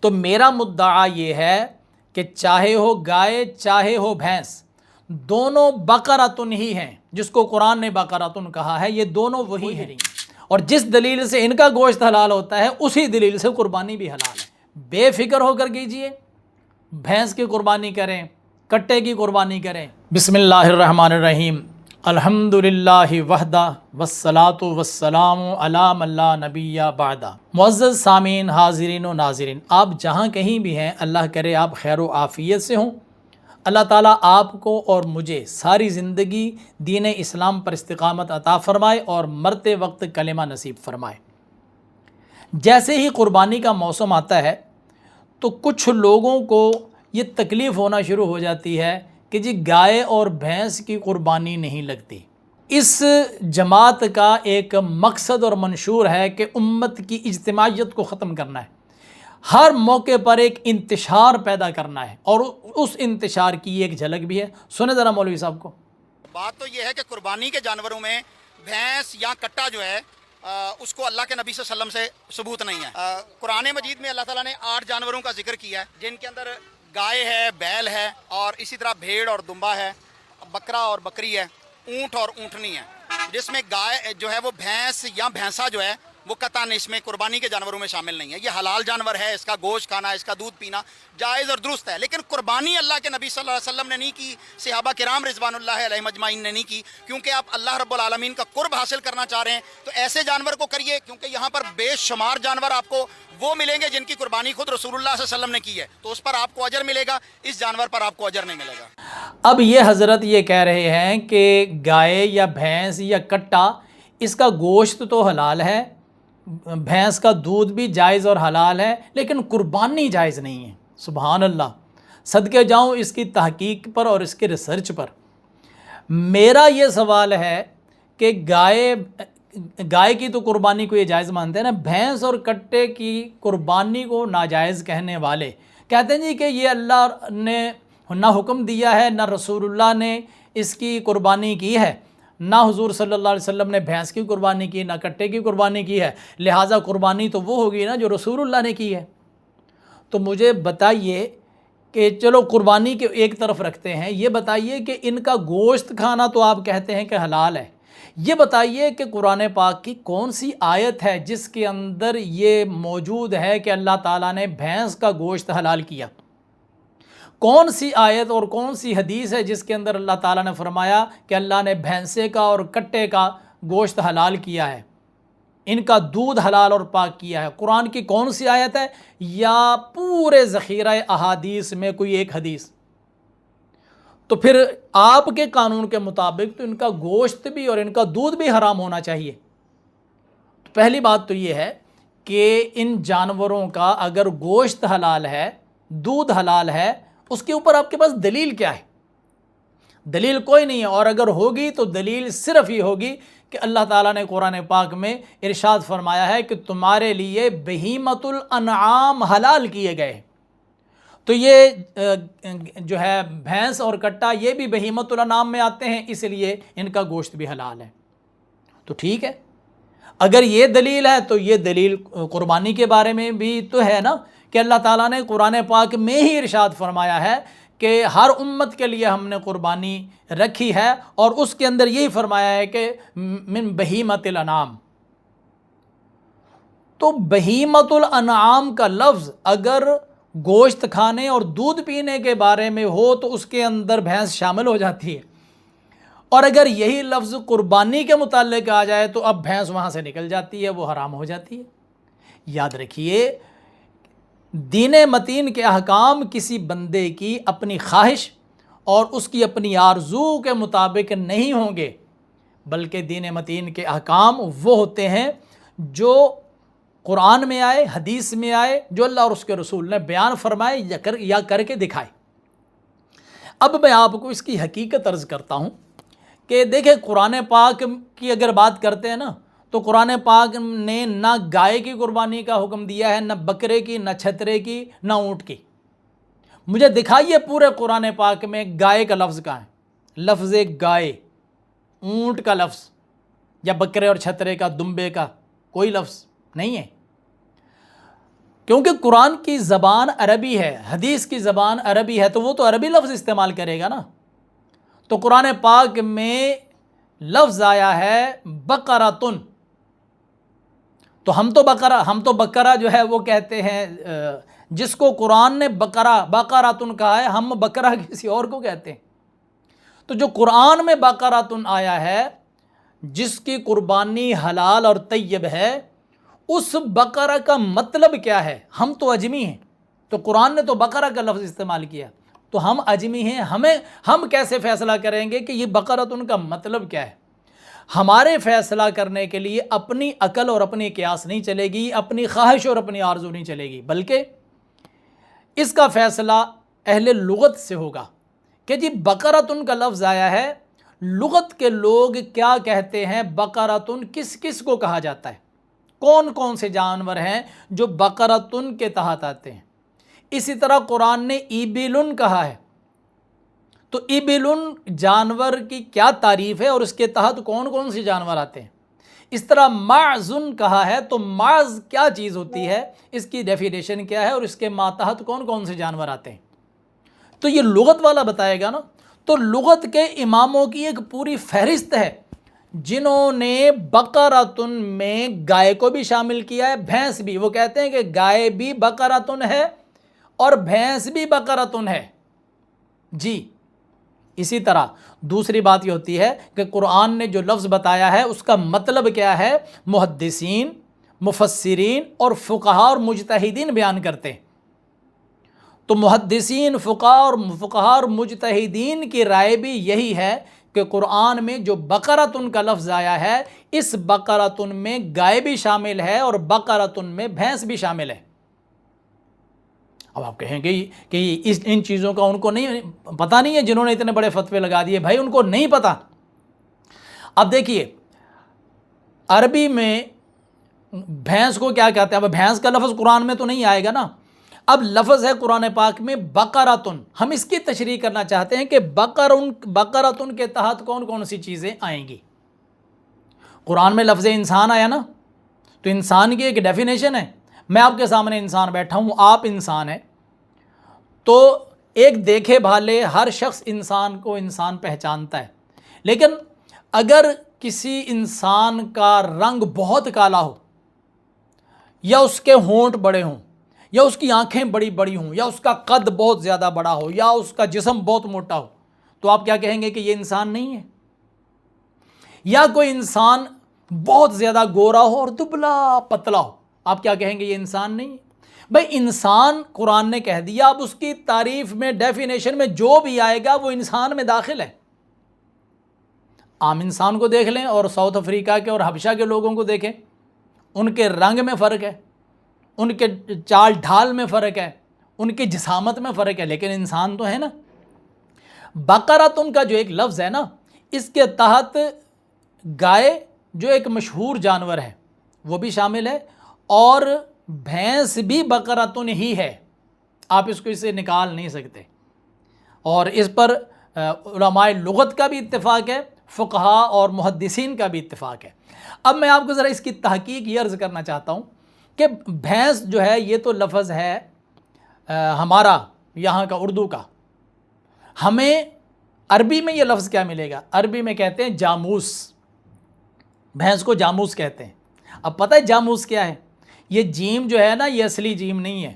تو میرا مدعا یہ ہے کہ چاہے ہو گائے چاہے ہو بھینس، دونوں بقرۃن ہی ہیں، جس کو قرآن نے بقرۃن کہا ہے، یہ دونوں وہی ہیں، اور جس دلیل سے ان کا گوشت حلال ہوتا ہے اسی دلیل سے قربانی بھی حلال ہے۔ بے فکر ہو کر کیجئے، بھینس کی قربانی کریں، کٹے کی قربانی کریں۔ بسم اللہ الرحمن الرحیم، الحمد للہ وحدہ والصلاۃ والسلام علی من لا نبی بعدہ۔ معزز سامعین، حاضرین و ناظرین، آپ جہاں کہیں بھی ہیں، اللہ کرے آپ خیر و عافیت سے ہوں۔ اللہ تعالیٰ آپ کو اور مجھے ساری زندگی دین اسلام پر استقامت عطا فرمائے اور مرتے وقت کلمہ نصیب فرمائے۔ جیسے ہی قربانی کا موسم آتا ہے تو کچھ لوگوں کو یہ تکلیف ہونا شروع ہو جاتی ہے کہ جی گائے اور بھینس کی قربانی نہیں لگتی۔ اس جماعت کا ایک مقصد اور منشور ہے کہ امت کی اجتماعیت کو ختم کرنا ہے، ہر موقع پر ایک انتشار پیدا کرنا ہے، اور اس انتشار کی ایک جھلک بھی ہے۔ سنیں ذرا مولوی صاحب کو۔ بات تو یہ ہے کہ قربانی کے جانوروں میں بھینس یا کٹا جو ہے اس کو اللہ کے نبی صلی اللہ علیہ وسلم سے ثبوت نہیں ہے۔ قرآن مجید میں اللہ تعالیٰ نے 8 جانوروں کا ذکر کیا ہے، جن کے اندر گائے ہے، بیل ہے، اور اسی طرح بھیڑ اور دمبا ہے، بکرا اور بکری ہے، اونٹ اور اونٹنی ہے، جس میں گائے جو ہے وہ بھینس یا بھینسا جو ہے وہ قطعاً اس میں قربانی کے جانوروں میں شامل نہیں ہے۔ یہ حلال جانور ہے، اس کا گوشت کھانا، اس کا دودھ پینا جائز اور درست ہے، لیکن قربانی اللہ کے نبی صلی اللہ علیہ وسلم نے نہیں کی، صحابہ کرام رضوان اللہ علیہم اجمعین نے نہیں کی، کیونکہ آپ اللہ رب العالمین کا قرب حاصل کرنا چاہ رہے ہیں تو ایسے جانور کو کریے، کیونکہ یہاں پر بے شمار جانور آپ کو وہ ملیں گے جن کی قربانی خود رسول اللہ صلی اللہ علیہ وسلم نے کی ہے، تو اس پر آپ کو اجر ملے گا، اس جانور پر آپ کو اجر نہیں ملے گا۔ اب یہ حضرت یہ کہہ رہے ہیں کہ گائے یا بھینس یا کٹا، اس کا گوشت تو حلال ہے، بھینس کا دودھ بھی جائز اور حلال ہے، لیکن قربانی جائز نہیں ہے۔ سبحان اللہ، صدقے جاؤں اس کی تحقیق پر اور اس کے ریسرچ پر۔ میرا یہ سوال ہے کہ گائے کی تو قربانی کو یہ جائز مانتے ہیں نا، بھینس اور کٹے کی قربانی کو ناجائز کہنے والے کہتے ہیں جی کہ یہ اللہ نے نہ حکم دیا ہے، نہ رسول اللہ نے اس کی قربانی کی ہے، نہ حضور صلی اللہ علیہ وسلم نے بھینس کی قربانی کی، نہ کٹے کی قربانی کی ہے، لہٰذا قربانی تو وہ ہوگی نا جو رسول اللہ نے کی ہے۔ تو مجھے بتائیے کہ چلو قربانی کے ایک طرف رکھتے ہیں، یہ بتائیے کہ ان کا گوشت کھانا تو آپ کہتے ہیں کہ حلال ہے، یہ بتائیے کہ قرآن پاک کی کون سی آیت ہے جس کے اندر یہ موجود ہے کہ اللہ تعالیٰ نے بھینس کا گوشت حلال کیا؟ کون سی آیت اور کون سی حدیث ہے جس کے اندر اللہ تعالیٰ نے فرمایا کہ اللہ نے بھینسے کا اور کٹے کا گوشت حلال کیا ہے، ان کا دودھ حلال اور پاک کیا ہے؟ قرآن کی کون سی آیت ہے، یا پورے ذخیرہ احادیث میں کوئی ایک حدیث؟ تو پھر آپ کے قانون کے مطابق تو ان کا گوشت بھی اور ان کا دودھ بھی حرام ہونا چاہیے۔ تو پہلی بات تو یہ ہے کہ ان جانوروں کا اگر گوشت حلال ہے، دودھ حلال ہے، اس کے اوپر آپ کے پاس دلیل کیا ہے؟ دلیل کوئی نہیں ہے، اور اگر ہوگی تو دلیل صرف یہ ہوگی کہ اللہ تعالیٰ نے قرآن پاک میں ارشاد فرمایا ہے کہ تمہارے لیے بہیمۃ الانعام حلال کیے گئے۔ تو یہ جو ہے بھینس اور کٹا یہ بھی بہیمۃ الانعام میں آتے ہیں، اس لیے ان کا گوشت بھی حلال ہے۔ تو ٹھیک ہے، اگر یہ دلیل ہے تو یہ دلیل قربانی کے بارے میں بھی تو ہے نا، کہ اللہ تعالیٰ نے قرآن پاک میں ہی ارشاد فرمایا ہے کہ ہر امت کے لیے ہم نے قربانی رکھی ہے، اور اس کے اندر یہی فرمایا ہے کہ من بہیمۃ الانعام۔ تو بہیمۃ الانعام کا لفظ اگر گوشت کھانے اور دودھ پینے کے بارے میں ہو تو اس کے اندر بھینس شامل ہو جاتی ہے، اور اگر یہی لفظ قربانی کے متعلق آ جائے تو اب بھینس وہاں سے نکل جاتی ہے، وہ حرام ہو جاتی ہے۔ یاد رکھیے، دین متین کے احکام کسی بندے کی اپنی خواہش اور اس کی اپنی آرزو کے مطابق نہیں ہوں گے، بلکہ دین متین کے احکام وہ ہوتے ہیں جو قرآن میں آئے، حدیث میں آئے، جو اللہ اور اس کے رسول نے بیان فرمائے یا کر کے دکھائے۔ اب میں آپ کو اس کی حقیقت عرض کرتا ہوں کہ دیکھیں، قرآن پاک کی اگر بات کرتے ہیں نا تو قرآن پاک نے نہ گائے کی قربانی کا حکم دیا ہے، نہ بکرے کی، نہ چھترے کی، نہ اونٹ کی۔ مجھے دکھائیے پورے قرآن پاک میں گائے کا لفظ کہاں ہے؟ لفظ گائے، اونٹ کا لفظ، یا بکرے اور چھترے کا، دمبے کا کوئی لفظ نہیں ہے۔ کیونکہ قرآن کی زبان عربی ہے، حدیث کی زبان عربی ہے، تو وہ تو عربی لفظ استعمال کرے گا نا۔ تو قرآن پاک میں لفظ آیا ہے بقرۃن، تو ہم تو بقرہ جو ہے وہ کہتے ہیں، جس کو قرآن نے بقرۃن کہا ہے، ہم بقرہ کسی اور کو کہتے ہیں۔ تو جو قرآن میں بقرۃن آیا ہے، جس کی قربانی حلال اور طیب ہے، اس بقرہ کا مطلب کیا ہے؟ ہم تو اجمی ہیں، تو قرآن نے تو بقرہ کا لفظ استعمال کیا، تو ہم اجمی ہیں، ہم کیسے فیصلہ کریں گے کہ یہ بقرۃن کا مطلب کیا ہے؟ ہمارے فیصلہ کرنے کے لیے اپنی عقل اور اپنی قیاس نہیں چلے گی، اپنی خواہش اور اپنی آرزو نہیں چلے گی، بلکہ اس کا فیصلہ اہل لغت سے ہوگا کہ جی بقرۃن کا لفظ آیا ہے، لغت کے لوگ کیا کہتے ہیں، بقرۃن کس کس کو کہا جاتا ہے، کون کون سے جانور ہیں جو بقرۃن کے تحت آتے ہیں۔ اسی طرح قرآن نے ایبلن کہا ہے، تو ایبلن جانور کی کیا تعریف ہے اور اس کے تحت کون کون سے جانور آتے ہیں۔ اس طرح معزن کہا ہے، تو معز کیا چیز ہوتی ہے، اس کی ڈیفینیشن کیا ہے اور اس کے ماتحت کون کون سے جانور آتے ہیں، تو یہ لغت والا بتائے گا نا۔ تو لغت کے اماموں کی ایک پوری فہرست ہے جنہوں نے بقرۃن میں گائے کو بھی شامل کیا ہے، بھینس بھی، وہ کہتے ہیں کہ گائے بھی بقرۃن ہے اور بھینس بھی بقرۃن ہے جی۔ اسی طرح دوسری بات یہ ہوتی ہے کہ قرآن نے جو لفظ بتایا ہے اس کا مطلب کیا ہے، محدثین، مفسرین اور فقہاء اور مجتہدین بیان کرتے ہیں۔ تو محدثین، فقہاء اور مجتہدین کی رائے بھی یہی ہے کہ قرآن میں جو بقرۃن کا لفظ آیا ہے، اس بقرۃن میں گائے بھی شامل ہے اور بقرۃن میں بھینس بھی شامل ہے۔ اب آپ کہیں گے کہ ان چیزوں کا ان کو نہیں پتہ نہیں ہے، جنہوں نے اتنے بڑے فتوے لگا دیے، بھائی ان کو نہیں پتہ۔ اب دیکھیے عربی میں بھینس کو کیا کہتے ہیں، اب بھینس کا لفظ قرآن میں تو نہیں آئے گا نا، اب لفظ ہے قرآن پاک میں بقرۃن، ہم اس کی تشریح کرنا چاہتے ہیں کہ بقرۃن کے تحت کون کون سی چیزیں آئیں گی۔ قرآن میں لفظ انسان آیا نا، تو انسان کی ایک ڈیفینیشن ہے، میں آپ کے سامنے انسان بیٹھا ہوں، آپ انسان ہیں، تو ایک دیکھے بھالے ہر شخص انسان کو انسان پہچانتا ہے، لیکن اگر کسی انسان کا رنگ بہت کالا ہو، یا اس کے ہونٹ بڑے ہوں، یا اس کی آنکھیں بڑی بڑی ہوں، یا اس کا قد بہت زیادہ بڑا ہو، یا اس کا جسم بہت موٹا ہو، تو آپ کیا کہیں گے کہ یہ انسان نہیں ہے؟ یا کوئی انسان بہت زیادہ گورا ہو اور دبلا پتلا ہو، آپ کیا کہیں گے یہ انسان نہیں ہے؟ بھائی انسان قرآن نے کہہ دیا، اب اس کی تعریف میں، ڈیفینیشن میں جو بھی آئے گا وہ انسان میں داخل ہے۔ عام انسان کو دیکھ لیں اور ساؤتھ افریقہ کے اور حبشہ کے لوگوں کو دیکھیں، ان کے رنگ میں فرق ہے، ان کے چال ڈھال میں فرق ہے، ان کی جسامت میں فرق ہے، لیکن انسان تو ہے نا۔ بقرۃن کا جو ایک لفظ ہے نا، اس کے تحت گائے جو ایک مشہور جانور ہے وہ بھی شامل ہے، اور بھینس بھی بقرۃن ہی ہے، آپ اس کو اسے نکال نہیں سکتے، اور اس پر علماء لغت کا بھی اتفاق ہے، فقہاء اور محدثین کا بھی اتفاق ہے۔ اب میں آپ کو ذرا اس کی تحقیق یہ عرض کرنا چاہتا ہوں کہ بھینس جو ہے یہ تو لفظ ہے ہمارا یہاں کا اردو کا، ہمیں عربی میں یہ لفظ کیا ملے گا؟ عربی میں کہتے ہیں جاموس، بھینس کو جاموس کہتے ہیں۔ اب پتہ ہے جاموس کیا ہے؟ یہ جیم جو ہے نا، یہ اصلی جیم نہیں ہے،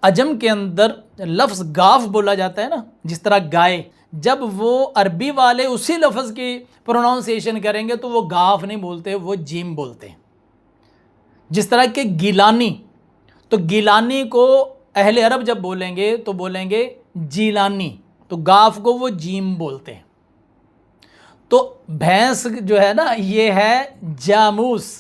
عجم کے اندر لفظ گاف بولا جاتا ہے نا، جس طرح گائے، جب وہ عربی والے اسی لفظ کی پروناؤنسیشن کریں گے تو وہ گاف نہیں بولتے، وہ جیم بولتے ہیں۔ جس طرح کہ گیلانی، تو گیلانی کو اہل عرب جب بولیں گے تو بولیں گے جیلانی، تو گاف کو وہ جیم بولتے ہیں۔ تو بھینس جو ہے نا یہ ہے جاموس،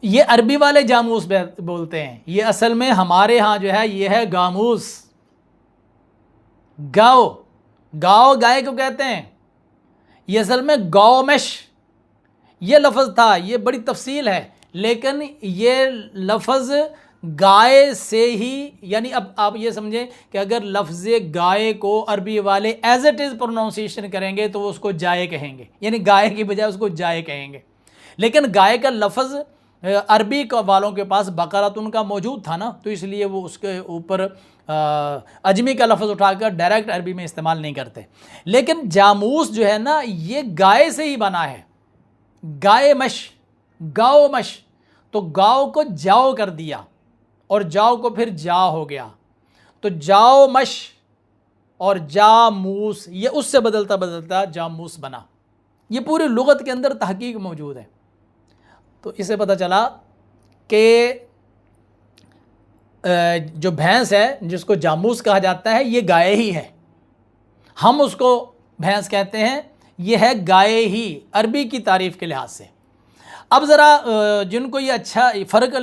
یہ عربی والے جاموس بولتے ہیں، یہ اصل میں ہمارے ہاں جو ہے یہ ہے گاموس۔ گاؤ گائے کو کہتے ہیں، یہ اصل میں گومش یہ لفظ تھا، یہ بڑی تفصیل ہے، لیکن یہ لفظ گائے سے ہی، یعنی اب آپ یہ سمجھیں کہ اگر لفظ گائے کو عربی والے ایز اٹ از پروناؤنسیشن کریں گے تو وہ اس کو جائے کہیں گے، یعنی گائے کی بجائے اس کو جائے کہیں گے، لیکن گائے کا لفظ عربی والوں کے پاس بقرۃن کا موجود تھا نا، تو اس لیے وہ اس کے اوپر اجمی کا لفظ اٹھا کر ڈائریکٹ عربی میں استعمال نہیں کرتے۔ لیکن جاموس جو ہے نا یہ گائے سے ہی بنا ہے، گائے مش، گاؤ مش، تو گاؤ کو جاؤ کر دیا اور جاؤ کو پھر جا ہو گیا، تو جاؤ مش اور جاموس یہ اس سے بدلتا بدلتا جاموس بنا۔ یہ پوری لغت کے اندر تحقیق موجود ہے۔ تو اسے پتہ چلا کہ جو بھینس ہے جس کو جاموس کہا جاتا ہے یہ گائے ہی ہے، ہم اس کو بھینس کہتے ہیں، یہ ہے گائے ہی عربی کی تعریف کے لحاظ سے۔ اب ذرا جن کو یہ اچھا فرق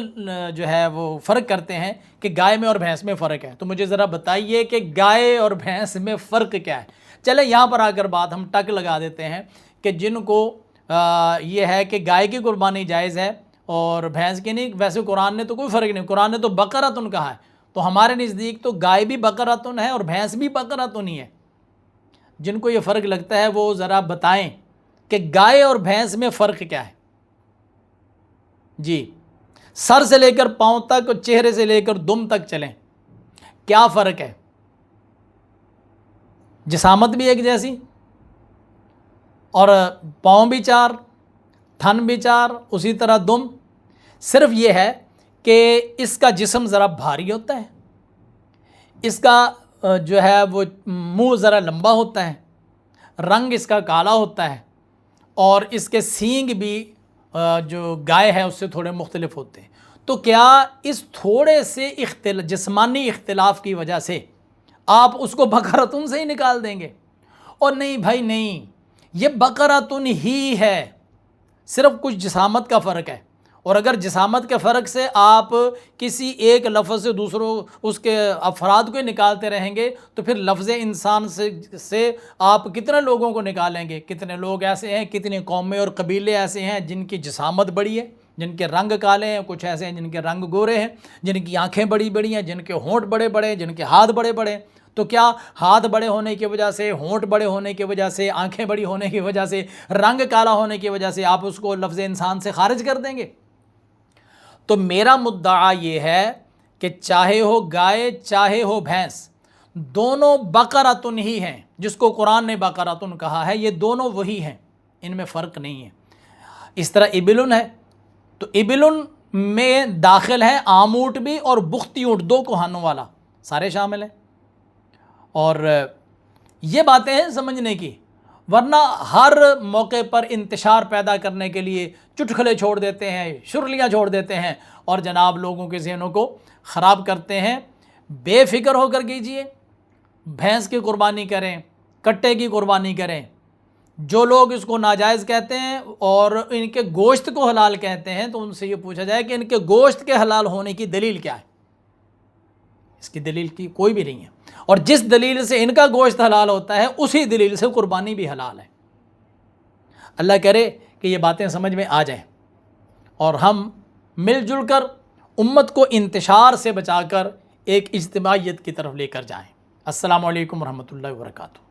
جو ہے وہ فرق کرتے ہیں کہ گائے میں اور بھینس میں فرق ہے، تو مجھے ذرا بتائیے کہ گائے اور بھینس میں فرق کیا ہے۔ چلے یہاں پر آ کر بات ہم ٹک لگا دیتے ہیں کہ جن کو یہ ہے کہ گائے کی قربانی جائز ہے اور بھینس کی نہیں، ویسے قرآن نے تو کوئی فرق نہیں، قرآن نے تو بقرۃن کہا ہے، تو ہمارے نزدیک تو گائے بھی بقرۃن ہے اور بھینس بھی بقرۃن ہی ہے۔ جن کو یہ فرق لگتا ہے وہ ذرا بتائیں کہ گائے اور بھینس میں فرق کیا ہے۔ جی، سر سے لے کر پاؤں تک اور چہرے سے لے کر دم تک چلیں، کیا فرق ہے؟ جسامت بھی ایک جیسی اور پاؤں بھی چار، تھن بھی چار، اسی طرح دم، صرف یہ ہے کہ اس کا جسم ذرا بھاری ہوتا ہے، اس کا جو ہے وہ منہ ذرا لمبا ہوتا ہے، رنگ اس کا کالا ہوتا ہے، اور اس کے سینگ بھی جو گائے ہے اس سے تھوڑے مختلف ہوتے ہیں۔ تو کیا اس تھوڑے سے جسمانی اختلاف کی وجہ سے آپ اس کو بقرۃن سے ہی نکال دیں گے؟ اور نہیں بھائی نہیں، یہ بقرۃن ہی ہے، صرف کچھ جسامت کا فرق ہے، اور اگر جسامت کے فرق سے آپ کسی ایک لفظ سے دوسروں اس کے افراد کو نکالتے رہیں گے تو پھر لفظ انسان سے آپ کتنے لوگوں کو نکالیں گے؟ کتنے لوگ ایسے ہیں، کتنی قومیں اور قبیلے ایسے ہیں جن کی جسامت بڑی ہے، جن کے رنگ کالے ہیں، کچھ ایسے ہیں جن کے رنگ گورے ہیں، جن کی آنکھیں بڑی بڑی ہیں، جن کے ہونٹ بڑے بڑے ہیں، جن کے ہاتھ بڑے بڑے ہیں۔ تو کیا ہاتھ بڑے ہونے کی وجہ سے، ہونٹ بڑے ہونے کی وجہ سے، آنکھیں بڑی ہونے کی وجہ سے، رنگ کالا ہونے کی وجہ سے آپ اس کو لفظ انسان سے خارج کر دیں گے؟ تو میرا مدعا یہ ہے کہ چاہے ہو گائے چاہے ہو بھینس، دونوں بقرۃن ہی ہیں، جس کو قرآن نے بقرۃن کہا ہے، یہ دونوں وہی ہیں، ان میں فرق نہیں ہے۔ اس طرح ابلن ہے، تو ابلن میں داخل ہے عام اونٹ بھی اور بختی اونٹ، دو کوہانوں والا سارے شامل ہیں۔ اور یہ باتیں ہیں سمجھنے کی، ورنہ ہر موقع پر انتشار پیدا کرنے کے لیے چٹکلے چھوڑ دیتے ہیں، شرلیاں چھوڑ دیتے ہیں اور جناب لوگوں کے ذہنوں کو خراب کرتے ہیں۔ بے فکر ہو کر کیجئے، بھینس کی قربانی کریں، کٹے کی قربانی کریں۔ جو لوگ اس کو ناجائز کہتے ہیں اور ان کے گوشت کو حلال کہتے ہیں تو ان سے یہ پوچھا جائے کہ ان کے گوشت کے حلال ہونے کی دلیل کیا ہے؟ اس کی دلیل کی کوئی بھی نہیں ہے، اور جس دلیل سے ان کا گوشت حلال ہوتا ہے اسی دلیل سے قربانی بھی حلال ہے۔ اللہ کرے کہ یہ باتیں سمجھ میں آ جائیں اور ہم مل جل کر امت کو انتشار سے بچا کر ایک اجتماعیت کی طرف لے کر جائیں۔ السلام علیکم ورحمۃ اللہ وبرکاتہ۔